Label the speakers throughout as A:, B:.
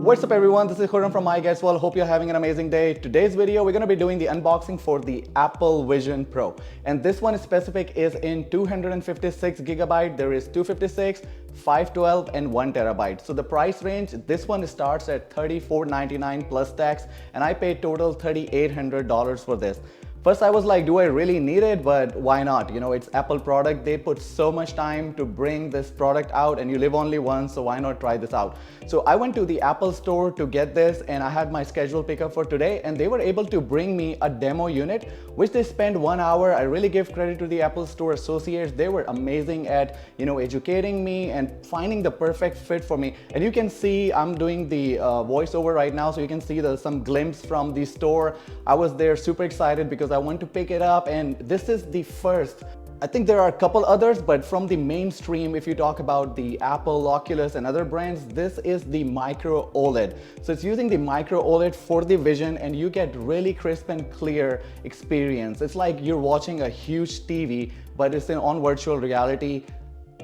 A: What's up everyone, this is Khurram from iGuessWorld. Hope you're having an amazing day. Today's video, we're going to be doing the unboxing for the Apple Vision Pro. And this one specific is in 256 gigabyte. There is 256, 512 and 1 terabyte. So the price range, this one starts at $34.99 plus tax and I paid total $3,800 for this. First I was like, do I really need it? But why not? You know, it's Apple product. They put so much time to bring this product out and you live only once, so why not try this out? So I went to the Apple store to get this and I had my scheduled pickup for today and they were able to bring me a demo unit, which they spent 1 hour. I really give credit to the Apple store associates. They were amazing at, you know, educating me and finding the perfect fit for me. And you can see I'm doing the voiceover right now, so you can see there's some glimpse from the store. I was there super excited because I want to pick it up, and this is the first. I think there are a couple others, but from the mainstream, if you talk about the Apple, Oculus and other brands, this is the micro OLED. So it's using the micro OLED for the vision and you get really crisp and clear experience. It's like you're watching a huge TV, but it's on virtual reality.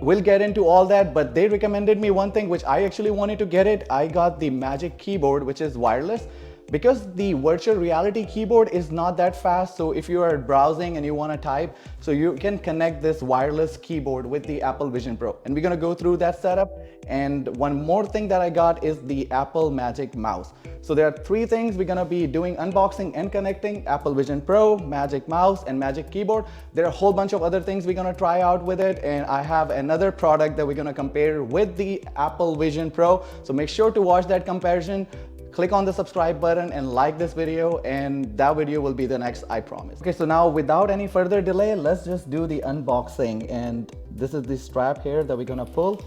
A: We'll get into all that, but they recommended me one thing which I actually wanted to get it. I got the Magic Keyboard, which is wireless. Because the virtual reality keyboard is not that fast, so if you are browsing and you want to type, so you can connect this wireless keyboard with the Apple Vision Pro. And we're going to go through that setup. And one more thing that I got is the Apple Magic Mouse. So there are three things we're going to be doing: unboxing and connecting, Apple Vision Pro, Magic Mouse and Magic Keyboard. There are a whole bunch of other things we're going to try out with it, and I have another product that we're going to compare with the Apple Vision Pro. So make sure to watch that comparison. Click on the subscribe button and like this video, and that video will be the next, I promise. Okay, so now without any further delay, let's just do the unboxing. And this is the strap here that we're gonna pull.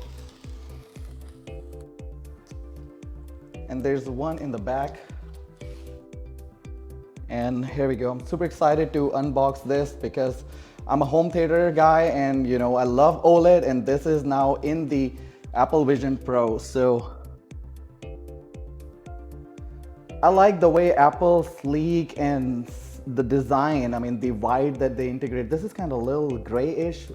A: And there's one in the back. And here we go. I'm super excited to unbox this because I'm a home theater guy and you know, I love OLED, and this is now in the Apple Vision Pro. So I like the way Apple sleek and the design. I mean, the white that they integrate. This is kind of a little grayish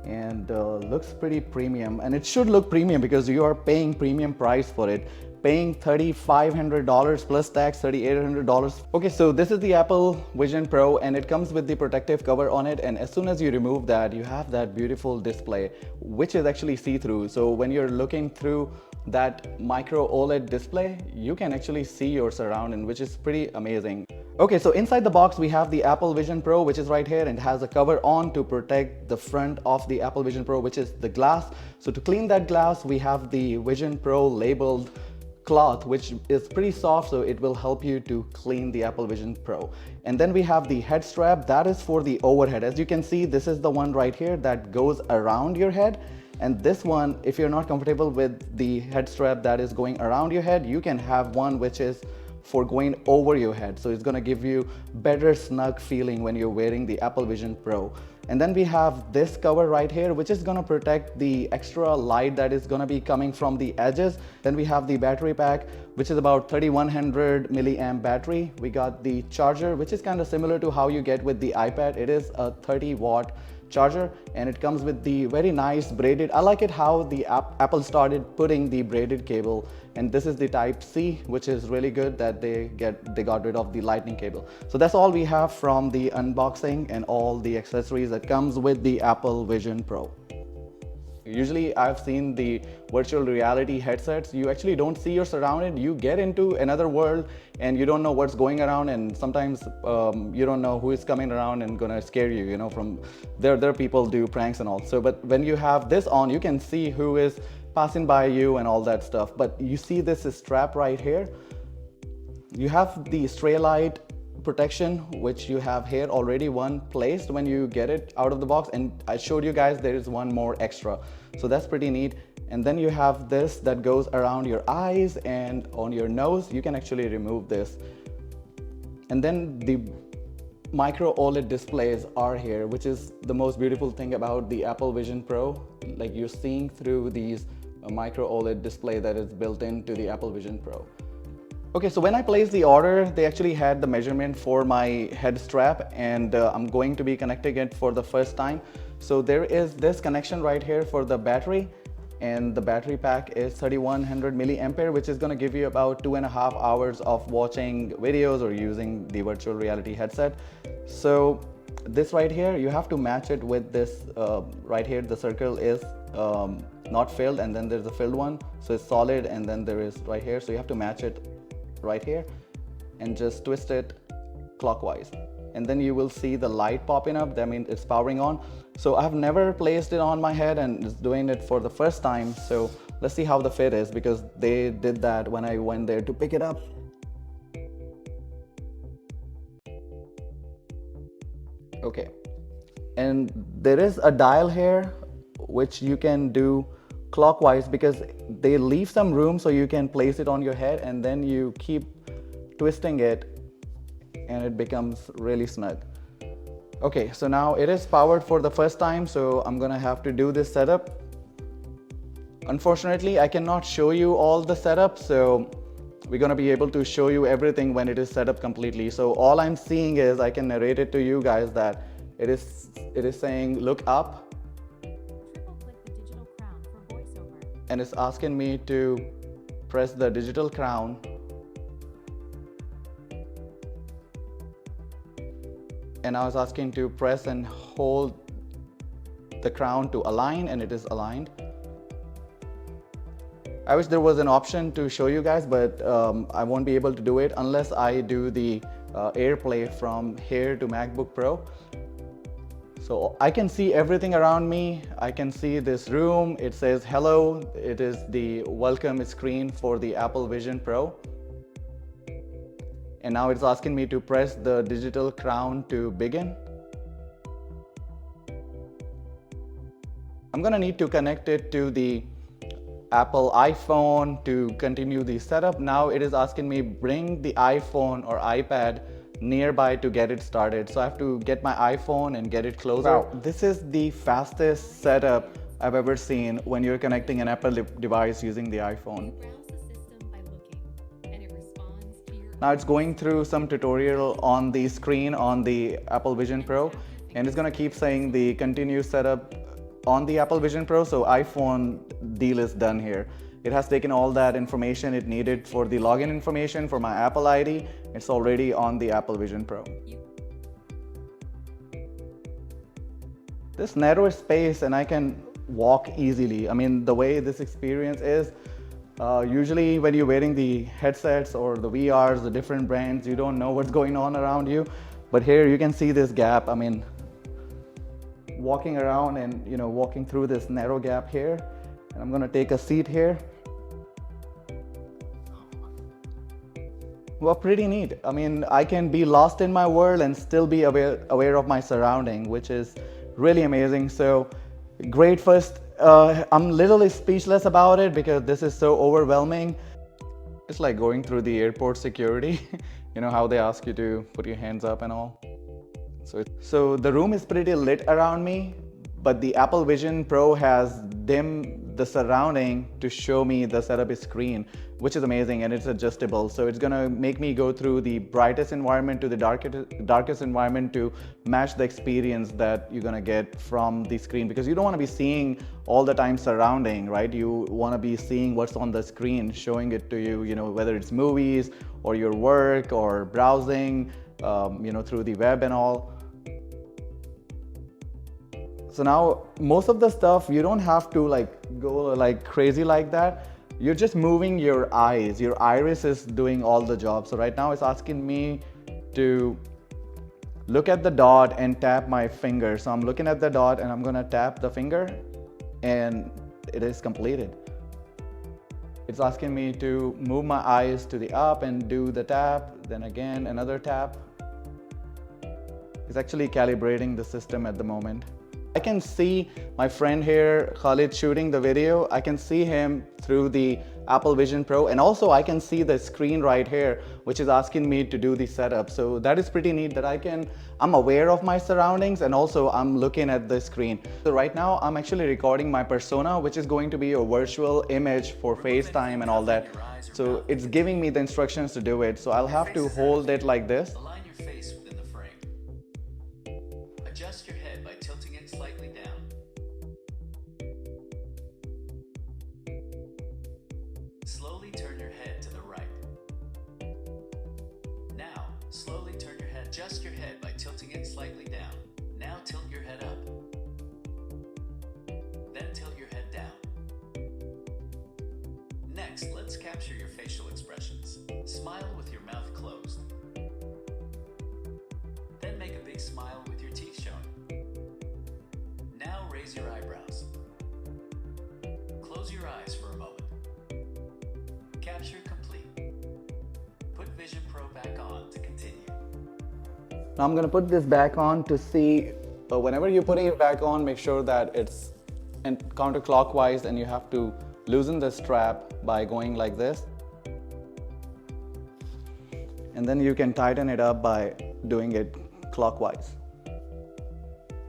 A: and looks pretty premium. And it should look premium because you are paying premium price for it. Paying $3,500 plus tax, $3,800. Okay, so this is the Apple Vision Pro and it comes with the protective cover on it. And as soon as you remove that, you have that beautiful display, which is actually see-through. So when you're looking through that micro OLED display, you can actually see your surrounding, which is pretty amazing. Okay, so inside the box we have the Apple Vision Pro, which is right here, and has a cover on to protect the front of the Apple Vision Pro, which is the glass. So to clean that glass, we have the Vision Pro labeled cloth, which is pretty soft, so it will help you to clean the Apple Vision Pro. And then we have the head strap that is for the overhead. As you can see, this is the one right here that goes around your head. And this one, if you're not comfortable with the head strap that is going around your head, you can have one which is for going over your head. So it's gonna give you better snug feeling when you're wearing the Apple Vision Pro. And then we have this cover right here, which is gonna protect the extra light that is gonna be coming from the edges. Then we have the battery pack, which is about 3100 milliamp battery. We got the charger, which is kind of similar to how you get with the iPad. It is a 30-watt charger and it comes with the very nice braided. I like it how the Apple started putting the braided cable, and this is the type C, which is really good that they got rid of the lightning cable. So that's all we have from the unboxing and all the accessories that comes with the Apple Vision Pro. Usually I've seen the virtual reality headsets, you actually don't see your surrounding. You get into another world and you don't know what's going around, and sometimes you don't know who is coming around and gonna scare you, you know, from there people do pranks and all. So but when you have this on, you can see who is passing by you and all that stuff. But you see this strap right here, you have the stray light protection, which you have here already one placed when you get it out of the box, and I showed you guys there is one more extra, so that's pretty neat. And then you have this that goes around your eyes and on your nose. You can actually remove this. And then the micro OLED displays are here, which is the most beautiful thing about the Apple Vision Pro. Like you're seeing through these micro OLED display that is built into the Apple Vision Pro. Okay, so when I placed the order, they actually had the measurement for my head strap, and I'm going to be connecting it for the first time. So there is this connection right here for the battery, and the battery pack is 3100 milliampere, which is going to give you about 2.5 hours of watching videos or using the virtual reality headset. So this right here, you have to match it with this right here. The circle is not filled, and then there's a filled one, so it's solid, and then there is right here, so you have to match it right here and just twist it clockwise, and then you will see the light popping up. That means it's powering on. So I've never placed it on my head and it's doing it for the first time, so let's see how the fit is, because they did that when I went there to pick it up. Okay, and there is a dial here which you can do clockwise, because they leave some room so you can place it on your head, and then you keep twisting it and it becomes really snug. Okay, so now it is powered for the first time, so I'm gonna have to do this setup. Unfortunately, I cannot show you all the setup, so we're gonna be able to show you everything when it is set up completely. So all I'm seeing is, I can narrate it to you guys that it is saying look up,
B: Triple-click the digital crown for voiceover.
A: and it's asking me to press the digital crown. And I was asking to press and hold the crown to align, and it is aligned. I wish there was an option to show you guys, but I won't be able to do it unless I do the AirPlay from here to MacBook Pro. So I can see everything around me. I can see this room. It says hello. It is the welcome screen for the Apple Vision Pro. And now it's asking me to press the digital crown to begin. I'm gonna need to connect it to the Apple iPhone to continue the setup. Now it is asking me bring the iPhone or iPad nearby to get it started. So I have to get my iPhone and get it closer. Wow, this is the fastest setup I've ever seen when you're connecting an Apple device using the iPhone.
B: Browse the system by looking, and it responds to your...
A: Now it's going through some tutorial on the screen on the Apple Vision Pro, and it's gonna keep saying the continue setup on the Apple Vision Pro. So iPhone deal is done here. It has taken all that information it needed for the login information for my Apple ID. It's already on the Apple Vision Pro. This narrow space, and I can walk easily. I mean, the way this experience is, usually when you're wearing the headsets or the VRs, the different brands, you don't know what's going on around you. But here you can see this gap. I mean, walking around and walking through this narrow gap here, and I'm gonna take a seat here. Well, pretty neat. I mean, I can be lost in my world and still be aware of my surrounding, which is really amazing. So great first. I'm literally speechless about it because this is so overwhelming. It's like going through the airport security. You know how they ask you to put your hands up and all. So the room is pretty lit around me, but the Apple Vision Pro has dimmed the surrounding to show me the setup screen, which is amazing, and it's adjustable. So it's gonna make me go through the brightest environment to the darkest environment to match the experience that you're gonna get from the screen, because you don't wanna be seeing all the time surrounding, right? You wanna be seeing what's on the screen, showing it to you, whether it's movies or your work or browsing, through the web and all. So now most of the stuff you don't have to go crazy like that. You're just moving your eyes. Your iris is doing all the job. So right now it's asking me to look at the dot and tap my finger. So I'm looking at the dot and I'm gonna tap the finger, and it is completed. It's asking me to move my eyes to the up and do the tap, then again another tap. It's actually calibrating the system at the moment. I can see my friend here, Khalid, shooting the video. I can see him through the Apple Vision Pro, and also I can see the screen right here, which is asking me to do the setup. So that is pretty neat that I'm aware of my surroundings, and also I'm looking at the screen. So right now I'm actually recording my persona, which is going to be a virtual image for FaceTime and all that. So it's giving me the instructions to do it. So I'll have to hold it like this.
C: Align your face within the frame. Adjust your head by tilting it slightly down. Slowly turn your head. Adjust your head by tilting it slightly down. Now tilt your head up. Then tilt your head down. Next, let's capture your facial expressions. Smile with your mouth closed. Then make a big smile with your teeth showing. Now raise your eyebrows. Close your eyes for a moment. Capture complete. Put Vision Pro back on to continue.
A: Now I'm gonna put this back on to see, whenever you're putting it back on, make sure that it's counterclockwise, and you have to loosen the strap by going like this. And then you can tighten it up by doing it clockwise.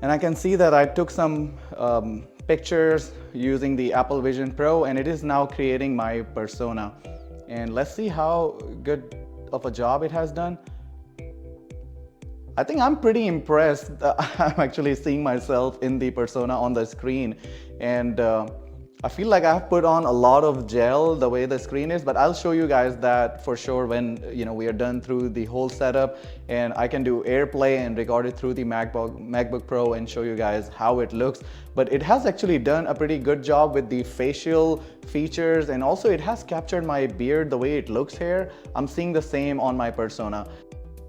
A: And I can see that I took some pictures using the Apple Vision Pro, and it is now creating my persona. And let's see how good of a job it has done. I think I'm pretty impressed. I'm actually seeing myself in the persona on the screen, and I feel like I've put on a lot of gel the way the screen is, but I'll show you guys that for sure when we are done through the whole setup, and I can do AirPlay and record it through the MacBook Pro and show you guys how it looks. But it has actually done a pretty good job with the facial features, and also it has captured my beard the way it looks here. I'm seeing the same on my persona.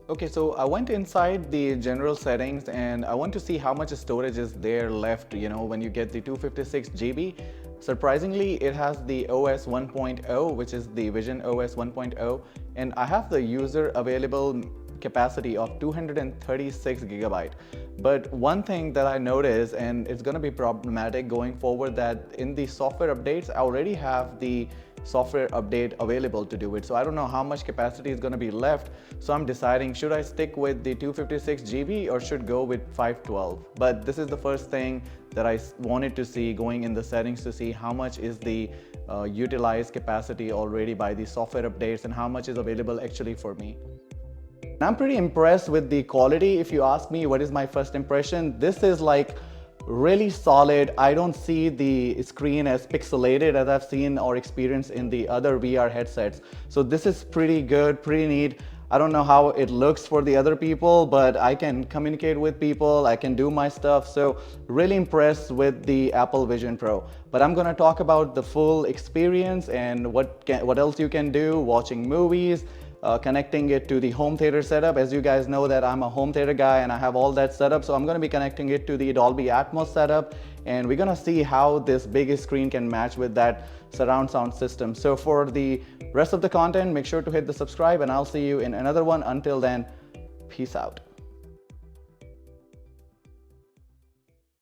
A: Okay, so I went inside the general settings and I want to see how much storage is there left, when you get the 256 GB. Surprisingly, it has the OS 1.0, which is the Vision OS 1.0, and I have the user available capacity of 236 GB. But one thing that I noticed, and it's going to be problematic going forward, that in the software updates, I already have the software update available to do it. So I don't know how much capacity is going to be left. So I'm deciding, should I stick with the 256 GB or should go with 512? But this is the first thing that I wanted to see, going in the settings to see how much is the utilized capacity already by the software updates and how much is available actually for me. I'm pretty impressed with the quality. If you ask me what is my first impression, this is like really solid. I don't see the screen as pixelated as I've seen or experienced in the other VR headsets. So this is pretty good, pretty neat. I don't know how it looks for the other people, but I can communicate with people, I can do my stuff. So really impressed with the Apple Vision Pro. But I'm gonna talk about the full experience and what else you can do, watching movies, connecting it to the home theater setup. As you guys know that I'm a home theater guy and I have all that set up, so I'm going to be connecting it to the Dolby Atmos setup, and we're going to see how this big screen can match with that surround sound system. So for the rest of the content, make sure to hit the subscribe, and I'll see you in another one. Until then, peace out.